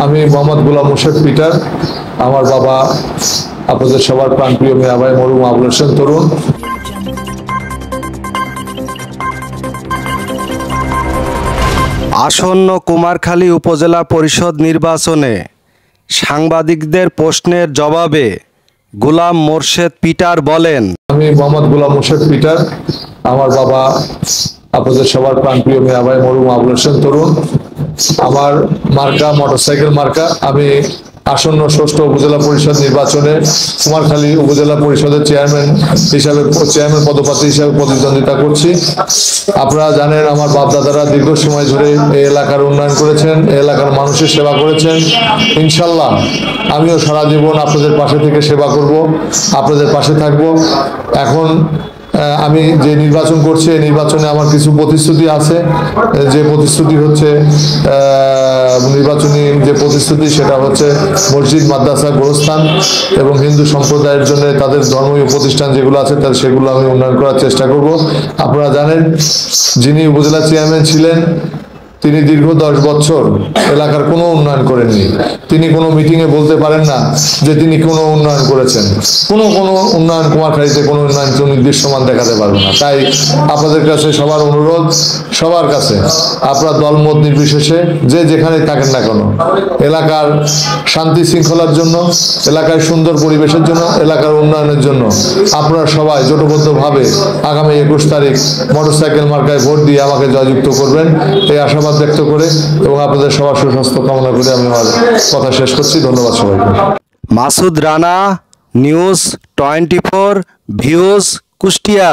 আমি মোহাম্মদ গোলাম মোর্শেদ পিটার। আমার বাবা আপনাদের সবার প্রাণপ্রিয় মিয়াভাই মরহুম আবুল হোসেন তরুণ। আসন্ন কুমারখালী উপজেলা পরিষদ নির্বাচনে সাংবাদিকদের প্রশ্নের জবাবে গোলাম মোর্শেদ পিটার বলেন, আমি মোহাম্মদ গোলাম মোর্শেদ পিটার। আমার বাবা আপনাদের সবার প্রাণপ্রিয় মিয়াভাই মরহুম আবুল হোসেন তরুণ। আমার মার্কা মোটরসাইকেল মার্কা। আমি আসন্ন ষষ্ঠ উপজেলা পরিষদ নির্বাচনে কুমারখালী উপজেলা পরিষদের চেয়ারম্যান পদপ্রার্থী হিসাবে প্রতিদ্বন্দ্বিতা করছি। আপনারা জানেন আমার বাপ দাদারা দীর্ঘ সময় ধরে এই এলাকার উন্নয়ন করেছেন, এই এলাকার মানুষের সেবা করেছেন। ইনশাল্লাহ আমিও সারা জীবন আপনাদের পাশে থেকে সেবা করব, আপনাদের পাশে থাকব। এখন আমি যে নির্বাচন করছি এই নির্বাচনে আমার কিছু প্রতিশ্রুতি আছে। যে প্রতিশ্রুতি হচ্ছে নির্বাচনী যে প্রতিশ্রুতি সেটা হচ্ছে মসজিদ, মাদ্রাসা, গোরস্থান এবং হিন্দু সম্প্রদায়ের জন্য তাদের ধর্মীয় প্রতিষ্ঠান যেগুলো আছে সেগুলো আমি উন্নয়ন করার চেষ্টা করব। আপনারা জানেন যিনি উপজেলা চেয়ারম্যান ছিলেন তিনি দীর্ঘ 10 বছর এলাকার কোনো উন্নয়ন করেননি। তিনি কোনো মিটিংয়ে বলতে পারেন না যে তিনি কোনো উন্নয়ন করেছেন। কোনো উন্নয়ন কুমারখালীতে কোনো উন্নয়ন নির্দিষ্টমান দেখাতে পারবে না। তাই আপনাদের কাছে সবার অনুরোধ, সবার কাছে আপনারা দলমত নির্বিশেষে যে যেখানে থাকেন না কেন এলাকার শান্তি শৃঙ্খলার জন্য, এলাকার সুন্দর পরিবেশের জন্য, এলাকার উন্নয়নের জন্য আপনারা সবাই জোটবদ্ধভাবে আগামী 21 তারিখ মোটরসাইকেল মার্কায় ভোট দিয়ে আমাকে জয়যুক্ত করবেন এই আশাবাদ ব্যক্ত করে এবং আপনাদের সবার সুস্বাস্থ্য কামনা করে আমি আমার কথা শেষ করছি। ধন্যবাদ সবাইকে। Masud Rana, news 24 views, Kushtia.